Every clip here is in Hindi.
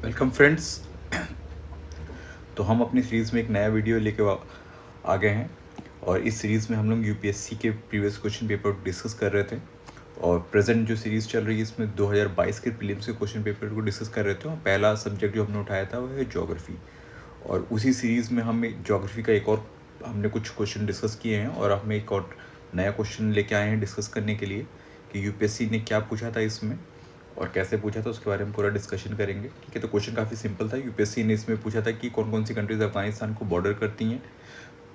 Welcome friends. तो हम अपनी सीरीज़ में एक नया वीडियो लेके आ गए हैं और इस सीरीज़ में हम लोग यूपीएससी के प्रीवियस क्वेश्चन पेपर डिस्कस कर रहे थे। और प्रेजेंट जो सीरीज़ चल रही है इसमें 2022 के प्रीलिम्स के क्वेश्चन पेपर को डिस्कस कर रहे थे और पहला सब्जेक्ट जो हमने उठाया था वो है ज्योग्राफी। और उसी सीरीज़ में हम ज्योग्राफी का एक और हमने कुछ क्वेश्चन डिस्कस किए हैं और हमें एक और नया क्वेश्चन लेके आए हैं डिस्कस करने के लिए कि यूपीएससी ने क्या पूछा था इसमें और कैसे पूछा था उसके बारे में पूरा डिस्कशन करेंगे। ठीक है, तो क्वेश्चन काफ़ी सिंपल था। यूपीएससी ने इसमें पूछा था कि कौन कौन सी कंट्रीज़ अफगानिस्तान को बॉर्डर करती हैं।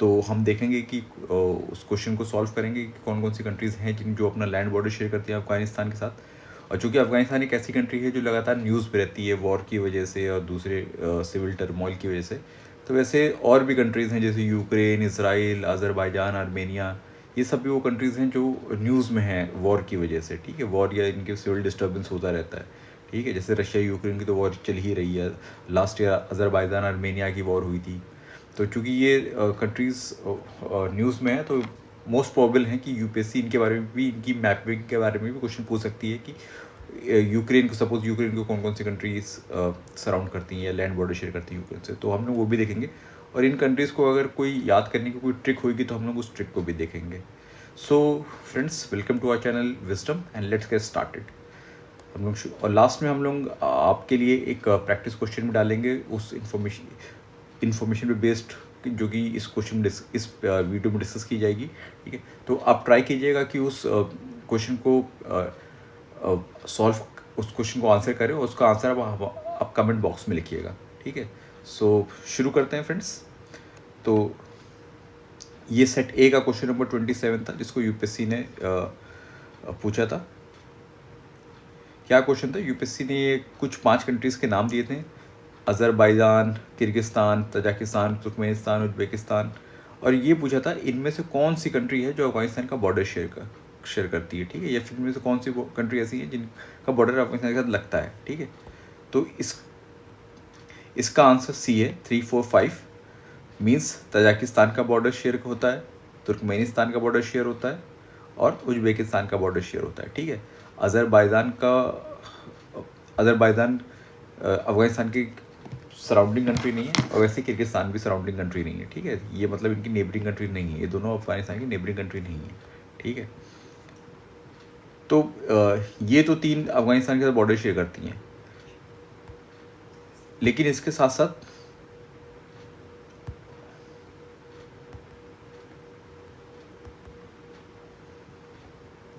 तो हम देखेंगे कि उस क्वेश्चन को सॉल्व करेंगे कि कौन कौन सी कंट्रीज़ हैं जिन जो अपना लैंड बॉर्डर शेयर करती हैं अफगानिस्तान के साथ। और चूँकि अफगानिस्तान एक ऐसी कंट्री है जो लगातार न्यूज़ पे रहती है वॉर की वजह से और दूसरे सिविल टर्मोइल की वजह से, तो वैसे और भी कंट्रीज़ हैं जैसे यूक्रेन, इसराइल, अज़रबैजान, आर्मेनिया, ये सब भी वो कंट्रीज़ हैं जो न्यूज़ में हैं वॉर की वजह से। ठीक है, वॉर या इनके सिविल डिस्टर्बेंस होता रहता है। ठीक है, जैसे रशिया यूक्रेन की तो वॉर चल ही रही है। लास्ट ईयर अज़रबैजान आर्मेनिया की वॉर हुई थी। तो चूँकि ये कंट्रीज़ न्यूज़ में है तो मोस्ट प्रॉबल है कि यूपीएससी इनके बारे में भी, इनकी मैपिंग के बारे में भी क्वेश्चन पूछ सकती है कि यूक्रेन को, सपोज यूक्रेन को कौन कौन सी कंट्रीज सराउंड करती हैं या लैंड बॉर्डर शेयर करती हैं यूक्रेन से, तो हम लोग वो भी देखेंगे। और इन कंट्रीज़ को अगर कोई याद करने की कोई ट्रिक होगी तो हम लोग उस ट्रिक को भी देखेंगे। So friends, welcome to our channel wisdom and let's get started. हम लोग और लास्ट में हम लोग आपके लिए एक प्रैक्टिस क्वेश्चन भी डालेंगे उस इन्फॉर्मेशन पे बेस्ड, जो कि इस क्वेश्चन इस वीडियो में डिस्कस की जाएगी। ठीक है, तो आप ट्राई कीजिएगा कि उस क्वेश्चन को सॉल्व, उस क्वेश्चन को आंसर करें और उसका आंसर आप कमेंट बॉक्स में लिखिएगा। ठीक है, सो शुरू करते हैं फ्रेंड्स। तो ये सेट ए का क्वेश्चन नंबर 27 था जिसको यूपीएससी ने पूछा था। क्या क्वेश्चन था? यूपीएससी ने ये कुछ 5 कंट्रीज़ के नाम दिए थे, Azerbaijan, Kyrgyzstan, Tajikistan, Turkmenistan, Uzbekistan, और ये पूछा था इनमें से कौन सी कंट्री है जो अफगानिस्तान का बॉर्डर शेयर करती है। ठीक है, या फिर इनमें से कौन सी कंट्री ऐसी है जिनका बॉर्डर अफगानिस्तान के साथ लगता है। ठीक है, तो इसका आंसर सी है 3, 4, 5। मीन्स तजाकिस्तान का बॉर्डर शेयर होता है, तुर्कमेनिस्तान का बॉर्डर शेयर होता है और उज़्बेकिस्तान का बॉर्डर शेयर होता है। ठीक है, अज़रबैजान अफगानिस्तान की सराउंडिंग कंट्री नहीं है और वैसे किर्गिस्तान भी सराउंडिंग कंट्री नहीं है। ठीक है, ये मतलब इनकी नेबरिंग कंट्री नहीं है, ये दोनों अफगानिस्तान की नेबरिंग कंट्री नहीं है। ठीक है, तो ये तो 3 अफगानिस्तान के साथ बॉर्डर शेयर करती हैं, लेकिन इसके साथ साथ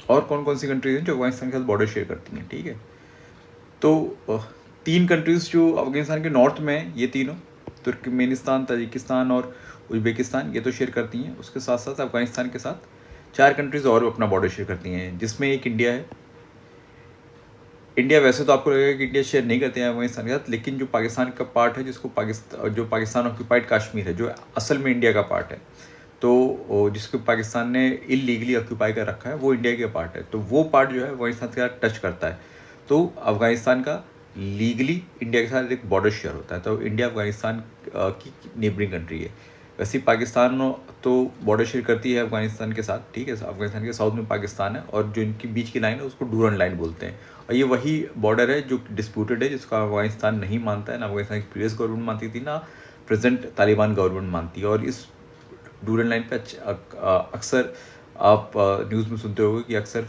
और कौन कौन सी कंट्रीज हैं जो अफगानिस्तान के साथ बॉर्डर शेयर करती हैं। ठीक है, तो 3 कंट्रीज़ जो अफगानिस्तान के नॉर्थ में हैं, ये तीनों तुर्कमेनिस्तान, ताजिकिस्तान और उज़्बेकिस्तान, ये तो शेयर करती हैं। उसके साथ साथ अफगानिस्तान के साथ 4 कंट्रीज़ और अपना बॉर्डर शेयर करती हैं, जिसमें एक इंडिया है। इंडिया वैसे तो आपको लगेगा कि इंडिया शेयर नहीं करते हैं अफगानिस्तान के साथ, लेकिन जो पाकिस्तान का पार्ट है, जो पाकिस्तान ऑक्यूपाइड कश्मीर है, जो असल में इंडिया का पार्ट है, तो जिसको पाकिस्तान ने इलीगली ऑक्यूपाई कर रखा है, वो इंडिया का पार्ट है। तो वो पार्ट जो है अफगानिस्तान के साथ टच करता है, तो अफगानिस्तान का लीगली इंडिया के साथ एक बॉर्डर शेयर होता है। तो इंडिया अफगानिस्तान की नेबरिंग कंट्री है। वैसे ही पाकिस्तान तो बॉर्डर शेयर करती है अफगानिस्तान के साथ। ठीक है, अफगानिस्तान के साउथ में पाकिस्तान है और जो इनकी बीच की लाइन है उसको डूरन लाइन बोलते हैं। और ये वही बॉर्डर है जो डिस्प्यूटेड है, जिसका अफगानिस्तान नहीं मानता है, ना अफगानिस्तान की प्रीवियस गवर्नमेंट मानती थी, ना प्रेजेंट तालिबान गवर्नमेंट मानती है। और इस डूरन लाइन पे अक्सर आप न्यूज़ में सुनते होंगे कि अक्सर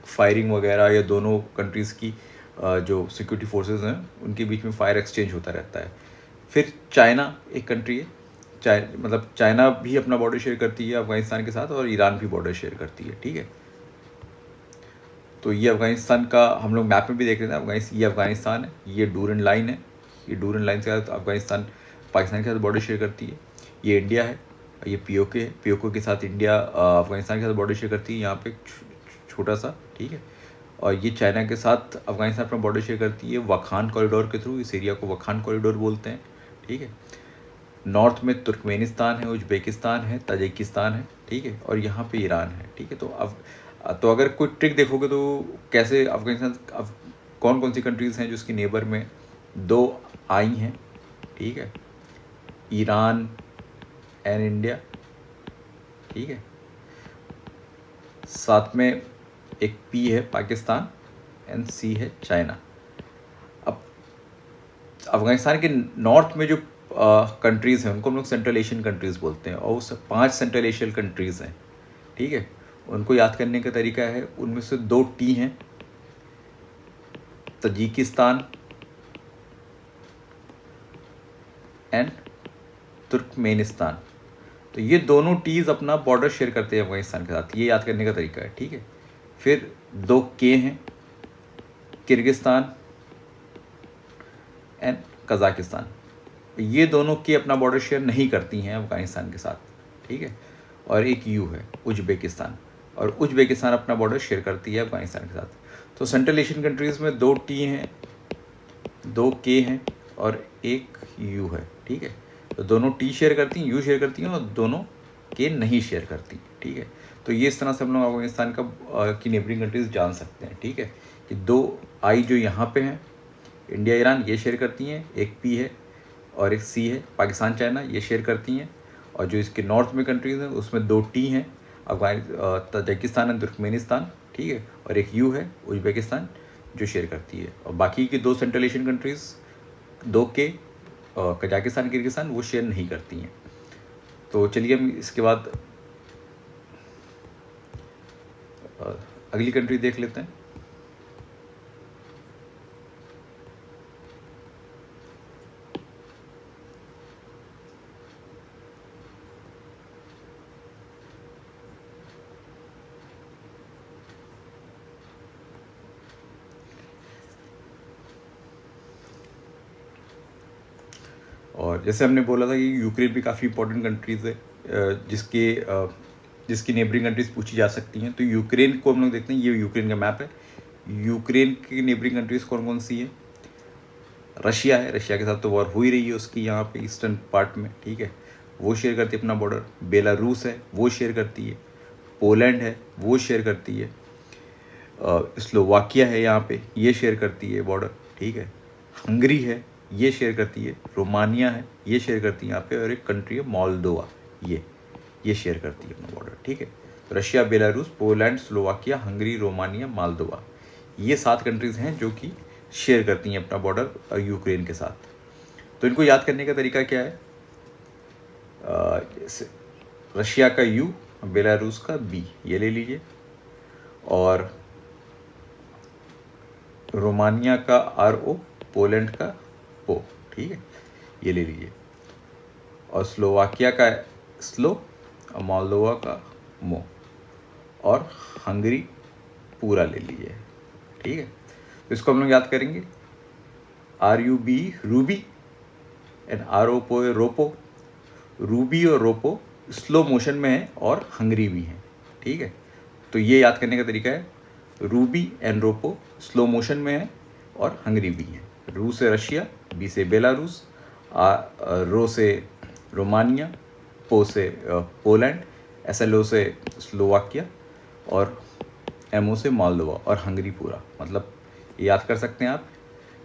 फायरिंग वगैरह या दोनों कंट्रीज़ की जो सिक्योरिटी फोर्सेस हैं उनके बीच में फायर एक्सचेंज होता रहता है। फिर चाइना एक कंट्री है, चाइना भी अपना बॉर्डर शेयर करती है अफगानिस्तान के साथ, और ईरान भी बॉर्डर शेयर करती है। ठीक है, तो ये अफगानिस्तान का हम लोग मैप में भी देख रहे थे। ये अफगानिस्तान है, ये डूरन लाइन है, ये डूरन लाइन से अफगानिस्तान पाकिस्तान के साथ बॉर्डर शेयर करती है। ये इंडिया है, ये पीओके है, पीओके के साथ इंडिया अफगानिस्तान के साथ बॉर्डर शेयर करती है, यहाँ पे छोटा सा। ठीक है, और ये चाइना के साथ अफगानिस्तान अपना बॉर्डर शेयर करती है वाखान कॉरिडोर के थ्रू। इस एरिया को वाखान कॉरिडोर बोलते हैं। ठीक है, नॉर्थ में तुर्कमेनिस्तान है, उज़्बेकिस्तान है, ताजिकिस्तान है। ठीक है, और यहाँ पे ईरान है। ठीक है, तो अगर कोई ट्रिक देखोगे तो कैसे अफगानिस्तान, अब कौन कौन सी कंट्रीज़ हैं जो उसकी नेबर में 2 आई हैं। ठीक है, ईरान एंड इंडिया। ठीक है, साथ में एक पी है पाकिस्तान एंड सी है चाइना। अब अफगानिस्तान के नॉर्थ में जो कंट्रीज़ हैं उनको हम लोग सेंट्रल एशियन कंट्रीज़ बोलते हैं, और उस 5 सेंट्रल एशियन कंट्रीज़ हैं, ठीक है। उनको याद करने का तरीका है, उनमें से 2 टी हैं, तजिकिस्तान एंड तुर्कमेनिस्तान। तो ये दोनों टीज़ अपना बॉर्डर शेयर करते हैं अफगानिस्तान के साथ, ये याद करने का तरीका है, ठीक है। फिर 2 के हैं, किर्गिस्तान एंड कज़ाकिस्तान। ये दोनों के अपना बॉर्डर शेयर नहीं करती हैं अफगानिस्तान के साथ, ठीक है। और एक यू है, उज्बेकिस्तान, और उज्बेकिस्तान अपना बॉर्डर शेयर करती है अफगानिस्तान के साथ। तो सेंट्रल एशियन कंट्रीज़ में 2 टी हैं, 2 के हैं और एक यू है, ठीक है। तो दोनों टी शेयर करती हैं, यू शेयर करती हैं, और दोनों के नहीं शेयर करती, ठीक है। तो ये इस तरह से हम लोग अफगानिस्तान का की नेबरिंग कंट्रीज़ जान सकते हैं, ठीक है। कि 2 आई जो यहाँ पे हैं, इंडिया ईरान, ये शेयर करती हैं, एक पी है और एक सी है, पाकिस्तान चाइना, ये शेयर करती हैं। और जो इसके नॉर्थ में कंट्रीज़ हैं उसमें 2 टी हैं, तजिकिस्तान एंड तुर्कमेनिस्तान, ठीक है। और एक यू है, उज्बेकिस्तान, जो शेयर करती है। और बाकी की 2 सेंट्रल एशियन कंट्रीज़, 2 के कजाकिस्तान, किर्गिस्तान, वो शेयर नहीं करती हैं। तो चलिए हम इसके बाद अगली कंट्री देख लेते हैं। और जैसे हमने बोला था कि यूक्रेन भी काफ़ी इंपॉर्टेंट कंट्रीज़ है जिसकी नेबरिंग कंट्रीज़ पूछी जा सकती हैं। तो यूक्रेन को हम लोग देखते हैं, ये यूक्रेन का मैप है। यूक्रेन की नेबरिंग कंट्रीज़ कौन कौन सी है? रशिया है, रशिया के साथ तो वॉर हो ही रही है उसकी यहाँ पे ईस्टर्न पार्ट में, ठीक है। वो शेयर करती है अपना बॉर्डर। बेलारूस है, वो शेयर करती है। पोलैंड है, वो शेयर करती है। स्लोवाकिया है यहाँ पे, ये शेयर करती है बॉर्डर, ठीक है। हंगरी है, ये शेयर करती है। रोमानिया है, ये शेयर करती है यहाँ पे। और एक कंट्री है मोल्दोवा, ये शेयर करती है अपना बॉर्डर, ठीक है। तो Russia, Belarus, Poland, Slovakia, Hungary, Romania, Moldova, ये 7 कंट्रीज़ हैं जो कि शेयर करती हैं अपना बॉर्डर यूक्रेन के साथ। तो इनको याद करने का तरीका क्या है? रशिया का यू, बेलारूस का बी, ये ले लीजिए। और रोमानिया का आर ओ, पोलैंड का ओ, ठीक है, ये ले लीजिए। और स्लोवाकिया का स्लो, और मोल्दोवा का मो, और हंगरी पूरा ले लीजिए, ठीक है। तो इसको हम लोग याद करेंगे, R U B ruby and R O पो रोपो। रूबी और रोपो स्लो मोशन में है और हंगरी भी है, ठीक है। तो ये याद करने का तरीका है, रूबी एंड रोपो स्लो मोशन में है और हंगरी भी है। रू से रशिया, बी से बेलारूस, रो से रोमानिया, पो से पोलैंड, SLO से स्लोवाकिया, और MO से मोल्दोवा, और हंगरी पूरा। मतलब याद कर सकते हैं आप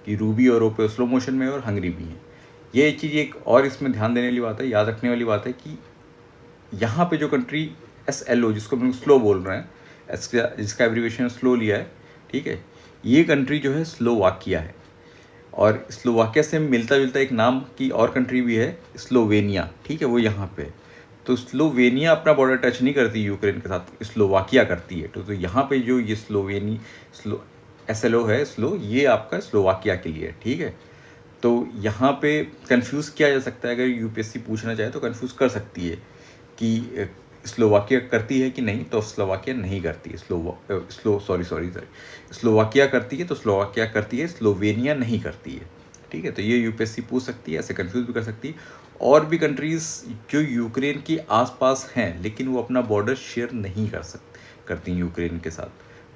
कि रूबी और रोपो स्लो मोशन में है और हंगरी भी है। ये चीज़ एक और इसमें ध्यान देने वाली बात है, याद रखने वाली बात है कि यहाँ पे जो कंट्री SLO, जिसको हम स्लो बोल रहे हैं, जिसका एब्रीविएशन स्लो लिया है, ठीक है, ये कंट्री जो है स्लोवाकिया है। और स्लोवाकिया से मिलता जुलता एक नाम की और कंट्री भी है, स्लोवेनिया, ठीक है, वो यहाँ पे। तो स्लोवेनिया अपना बॉर्डर टच नहीं करती यूक्रेन के साथ, स्लोवाकिया करती है। तो यहाँ पे जो ये SLO है, स्लो, ये आपका स्लोवाकिया के लिए है, ठीक है। तो यहाँ पे कंफ्यूज किया जा सकता है, अगर UPSC पूछना चाहे तो कंफ्यूज कर सकती है कि स्लोवाकिया करती है कि नहीं। तो स्लोवाकिया नहीं करती है, स्लोवाकिया करती है, तो स्लोवाकिया करती है, स्लोवेनिया नहीं करती है, ठीक है। तो ये UPSC पूछ सकती है, ऐसे कंफ्यूज भी कर सकती है। और भी कंट्रीज़ जो यूक्रेन के आसपास हैं लेकिन वो अपना बॉर्डर शेयर नहीं करती यूक्रेन के साथ,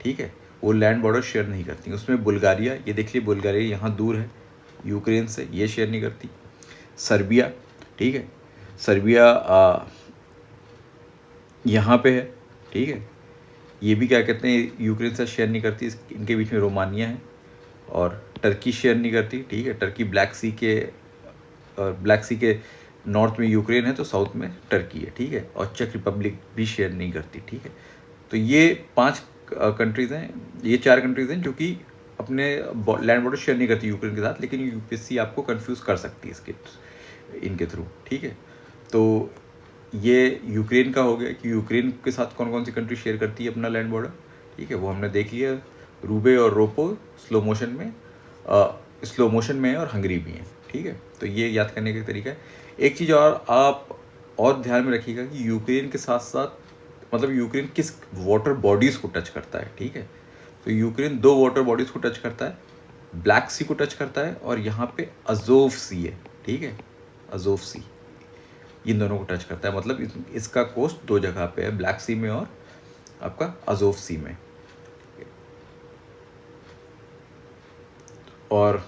ठीक है, वो लैंड बॉर्डर शेयर नहीं करती। उसमें बुल्गारिया, ये देख लीजिए, बुल्गारिया यहाँ दूर है यूक्रेन से, ये शेयर नहीं करती। सर्बिया, ठीक है, सर्बिया यहाँ पे है, ठीक है, ये भी क्या कहते हैं, यूक्रेन से शेयर नहीं करती। इनके बीच में रोमानिया है। और टर्की शेयर नहीं करती, ठीक है, टर्की ब्लैक सी के नॉर्थ में यूक्रेन है, तो साउथ में टर्की है, ठीक है। और चेक रिपब्लिक भी शेयर नहीं करती, ठीक है। तो ये 5 कंट्रीज़ हैं, ये 4 कंट्रीज़ हैं जो कि अपने लैंड बॉर्डर शेयर नहीं करती यूक्रेन के साथ, लेकिन यूपीएससी आपको कंफ्यूज कर सकती है इसके इनके थ्रू, ठीक है। तो ये यूक्रेन का हो गया कि यूक्रेन के साथ कौन कौन सी कंट्री शेयर करती है अपना लैंड बॉर्डर, ठीक है, वो हमने देख लिया। रूबे और रोपो स्लो मोशन में है और हंगरी भी है, ठीक है। तो ये याद करने का तरीका है। एक चीज़ और आप और ध्यान में रखिएगा कि यूक्रेन के साथ साथ मतलब यूक्रेन किस वाटर बॉडीज़ को टच करता है, ठीक है। तो यूक्रेन 2 वाटर बॉडीज़ को टच करता है, ब्लैक सी को टच करता है और यहाँ पे अजोव सी है, ठीक है, अजोव सी, इन दोनों को टच करता है। मतलब इसका कोस्ट 2 जगह पे है, ब्लैक सी में और आपका अजोव सी में। और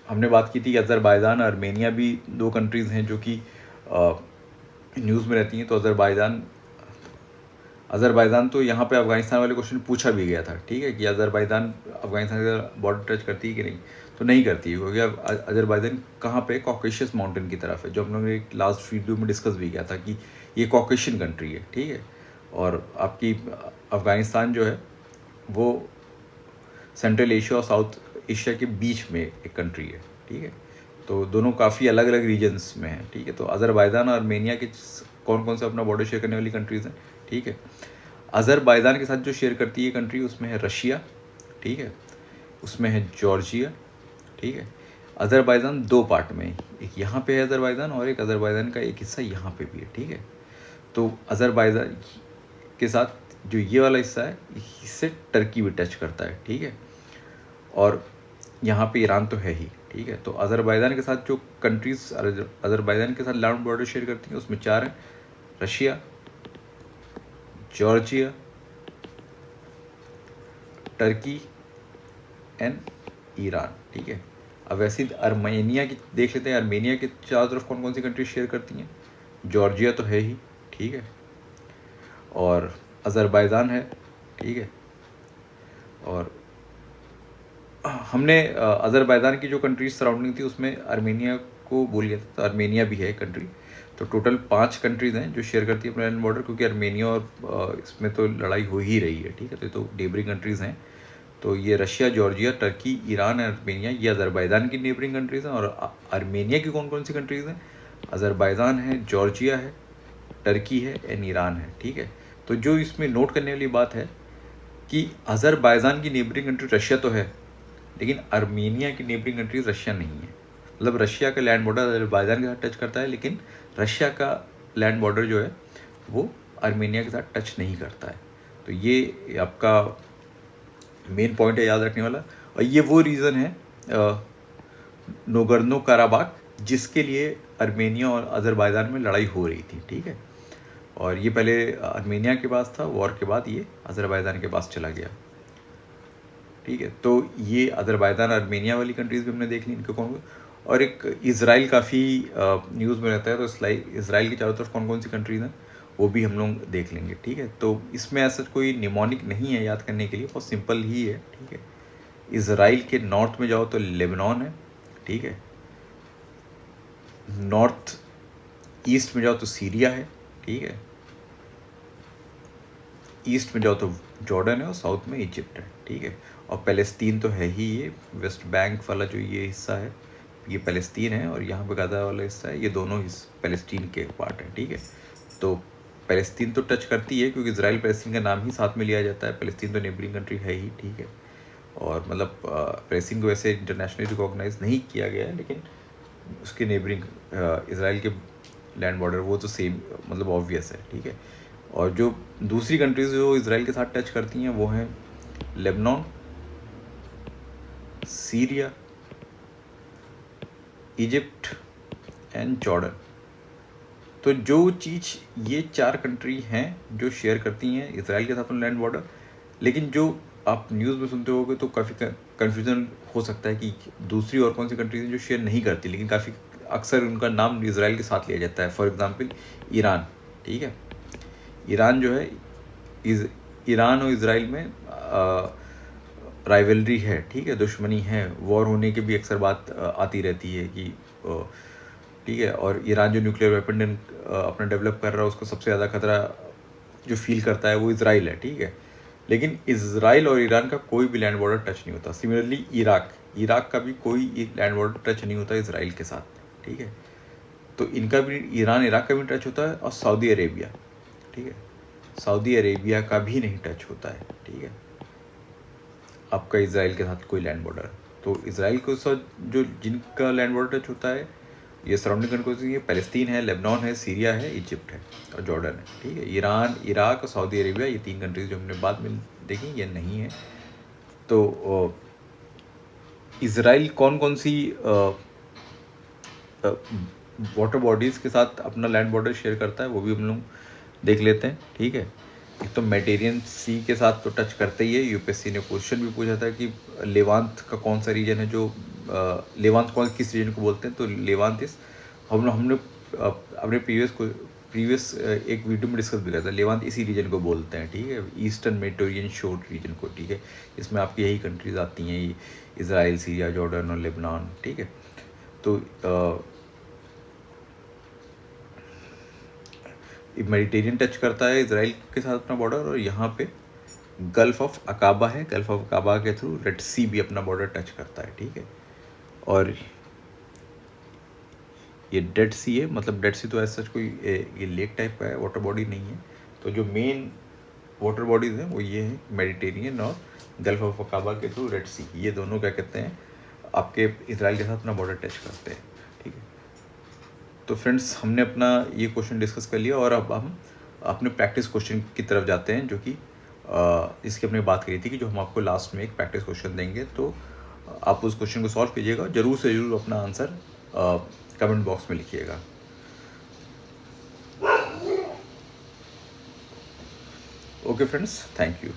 हमने बात की थी कि अज़रबैजान और आर्मेनिया भी 2 कंट्रीज़ हैं जो कि न्यूज़ में रहती हैं। तो अज़रबैजान तो यहाँ पे अफ़गानिस्तान वाले क्वेश्चन पूछा भी गया था, ठीक है, कि अज़रबैजान अफ़गानिस्तान का बॉर्डर टच करती है कि नहीं, तो नहीं करती है, क्योंकि अब अज़रबैजान कहाँ पे, कॉकेशियस माउंटेन की तरफ है, जो हम लोगों ने एक लास्ट वीडियो में डिस्कस भी किया था कि ये कॉकेशियन कंट्री है, ठीक है। और आपकी अफ़गानिस्तान जो है वो सेंट्रल एशिया और साउथ एशिया के बीच में एक कंट्री है, ठीक है। तो दोनों काफ़ी अलग अलग रीजन्स में हैं, ठीक है। तो अज़रबैजान और आर्मेनिया के कौन कौन से अपना बॉर्डर शेयर करने वाली कंट्रीज़ हैं, ठीक है। अज़रबैजान के साथ जो शेयर करती है कंट्री, उसमें है रशिया, ठीक है, उसमें है जॉर्जिया, ठीक है। अज़रबैजान 2 पार्ट में है, एक यहाँ पे है अज़रबैजान और एक अज़रबैजान का एक हिस्सा यहाँ पे भी है, ठीक है। तो अज़रबैजान के साथ जो ये वाला हिस्सा है, इससे टर्की भी टच करता है, ठीक है। और यहाँ पे ईरान तो है ही, ठीक है। तो अज़रबैजान के साथ जो कंट्रीज़ अज़रबैजान के साथ लैंड बॉर्डर शेयर करती हैं, उसमें 4 हैं, Russia, Georgia, Turkey and Iran, ठीक है। अब वैसे ही आर्मेनिया की देख लेते हैं। आर्मेनिया के चारों तरफ कौन कौन सी कंट्री शेयर करती हैं, जॉर्जिया तो है ही, ठीक है, और अज़रबैजान है, ठीक है। और हमने अज़रबैजान की जो कंट्रीज सराउंडिंग थी उसमें आर्मेनिया को बोल गया था, तो आर्मेनिया भी है कंट्री। तो टोटल 5 कंट्रीज़ हैं जो शेयर करती है अपना लैंड बॉर्डर, क्योंकि आर्मेनिया और इसमें तो लड़ाई हो ही रही है, ठीक है। तो नेबरिंग कंट्रीज़ हैं। तो ये Russia, Georgia, Turkey, Iran, Armenia, ये अज़रबैजान की नेबरिंग कंट्रीज़ हैं। और आर्मेनिया की कौन कौन सी कंट्रीज़ हैं, अज़रबैजान है, जॉर्जिया है, टर्की है एंड ईरान है, ठीक है। तो जो इसमें नोट करने वाली बात है कि अज़रबैजान की नेबरिंग कंट्री रशिया तो है, लेकिन आर्मेनिया की नेबरिंग कंट्री रशिया नहीं है। मतलब रशिया का लैंड बॉर्डर अज़रबैजान के साथ टच करता है, लेकिन रशिया का लैंड बॉर्डर जो है वो आर्मेनिया के साथ टच नहीं करता है। तो ये आपका मेन पॉइंट है याद रखने वाला। और ये वो रीज़न है नोगर्नो काराबाख जिसके लिए आर्मेनिया और अज़रबैजान में लड़ाई हो रही थी, ठीक है। और ये पहले आर्मेनिया के पास था, वॉर के बाद ये अज़रबैजान के पास चला गया, ठीक है। तो ये अज़रबैजान आर्मेनिया वाली कंट्रीज़ भी हमने देख ली, इनके कौन। और एक इज़राइल काफ़ी न्यूज़ में रहता है, तो इज़राइल की चारों तरफ कौन कौन सी कंट्रीज़ हैं वो भी हम लोग देख लेंगे, ठीक है। तो इसमें ऐसा कोई निमोनिक नहीं है याद करने के लिए, बहुत सिंपल ही है, ठीक है। इज़राइल के नॉर्थ में जाओ तो लेबनान है, ठीक है। नॉर्थ ईस्ट में जाओ तो सीरिया है, ठीक है। ईस्ट में जाओ तो जॉर्डन है और साउथ में इजिप्ट है, ठीक है। और पैलेस्तीन तो है ही, ये वेस्ट बैंक वाला जो ये हिस्सा है ये पैलेस्तीन है, और यहाँ पे गाज़ा वाला हिस्सा है, ये दोनों पैलेस्तीन के पार्ट हैं, ठीक है। तो पैलेस्तीन तो टच करती है, क्योंकि इजराइल पैलेस्तीन का नाम ही साथ में लिया जाता है। पैलेस्तीन तो नेबरिंग कंट्री है ही, ठीक है। और मतलब पैलेस्तीन को वैसे इंटरनेशनली रिकॉग्नाइज नहीं किया गया है, लेकिन उसके नेबरिंग इजराइल के लैंड बॉर्डर वो तो सेम मतलब ऑब्वियस है, ठीक है। और जो दूसरी कंट्रीज जो इसराइल के साथ टच करती हैं वो हैं Lebanon, Syria, Egypt and Jordan. तो जो चीज़ ये 4 कंट्री हैं जो शेयर करती हैं इसराइल के साथ अपना लैंड बॉर्डर, लेकिन जो आप न्यूज़ में सुनते होगे तो काफ़ी कन्फ्यूज़न हो सकता है कि दूसरी और कौन सी कंट्रीज हैं जो शेयर नहीं करती, लेकिन काफ़ी अक्सर उनका नाम इसराइल के साथ लिया जाता है। फॉर एग्ज़ाम्पल ईरान, ठीक है। ईरान जो है ईरान और इसराइल में राइवलरी है, ठीक है, दुश्मनी है, वॉर होने की भी अक्सर बात आती रहती है कि ठीक है। और ईरान जो न्यूक्लियर वेपन अपना डेवलप कर रहा है उसको सबसे ज़्यादा खतरा जो फील करता है वो इसराइल है, ठीक है। लेकिन इज़राइल और ईरान का कोई भी लैंड बॉर्डर टच नहीं होता। सिमिलरली इराक का भी कोई लैंड बॉर्डर टच नहीं होता इज़राइल के साथ, ठीक है। तो इनका भी ईरान इराक का भी टच होता है, और सऊदी अरेबिया, ठीक है, सऊदी अरेबिया का भी नहीं टच होता है, ठीक है, आपका इज़राइल के साथ कोई लैंड बॉर्डर। तो इज़राइल के साथ जो जिनका लैंड बॉर्डर टच होता है, ये सराउंडिंग कंट्रीज है, पैलेस्तीन है, लेबनान है, सीरिया है, इजिप्ट है और जॉर्डन है, ठीक है। ईरान, इराक और सऊदी अरेबिया, ये 3 कंट्रीज जो हमने बाद में देखी, ये नहीं है। तो इज़राइल कौन कौन सी वाटर बॉडीज़ के साथ अपना लैंड बॉर्डर शेयर करता है, वो भी हम लोग देख लेते हैं, ठीक है। एक तो मेडिटेरियन सी के साथ तो टच करते ही है। यूपीएससी ने क्वेश्चन भी पूछा था कि लेवांत का कौन सा रीजन है, जो लेवांत किस रीजन को बोलते हैं, तो लेवांत इस हमने अपने प्रीवियस एक वीडियो में डिस्कस भी किया था। लेवांत इसी रीजन को बोलते हैं, ठीक है, ईस्टर्न मेडिटेरियन शोर रीजन को, ठीक है। इसमें आपकी यही कंट्रीज आती हैं, इज़राइल, सीरिया, जॉर्डन और लेबनान, ठीक है। तो मेडिटेरियन टच करता है इज़राइल के साथ अपना बॉर्डर, और यहाँ पे गल्फ ऑफ अकाबा है, गल्फ ऑफ अकाबा के थ्रू रेड सी भी अपना बॉर्डर टच करता है, ठीक है। और ये डेड सी है, मतलब डेड सी तो ऐसा कोई ये लेक टाइप का है, वाटर बॉडी नहीं है। तो जो मेन वाटर बॉडीज़ हैं वो ये हैं, मेडिटेरियन और गल्फ ऑफ अकाबा के थ्रू रेड सी, ये दोनों क्या कहते हैं, आपके इज़राइल के साथ अपना बॉर्डर टच करते हैं, ठीक है। तो फ्रेंड्स, हमने अपना ये क्वेश्चन डिस्कस कर लिया, और अब हम अपने प्रैक्टिस क्वेश्चन की तरफ जाते हैं, जो कि इसकी हमने बात करी थी कि जो हम आपको लास्ट में एक प्रैक्टिस क्वेश्चन देंगे, तो आप उस क्वेश्चन को सॉल्व कीजिएगा, ज़रूर से ज़रूर अपना आंसर कमेंट बॉक्स में लिखिएगा। Okay friends, thank you.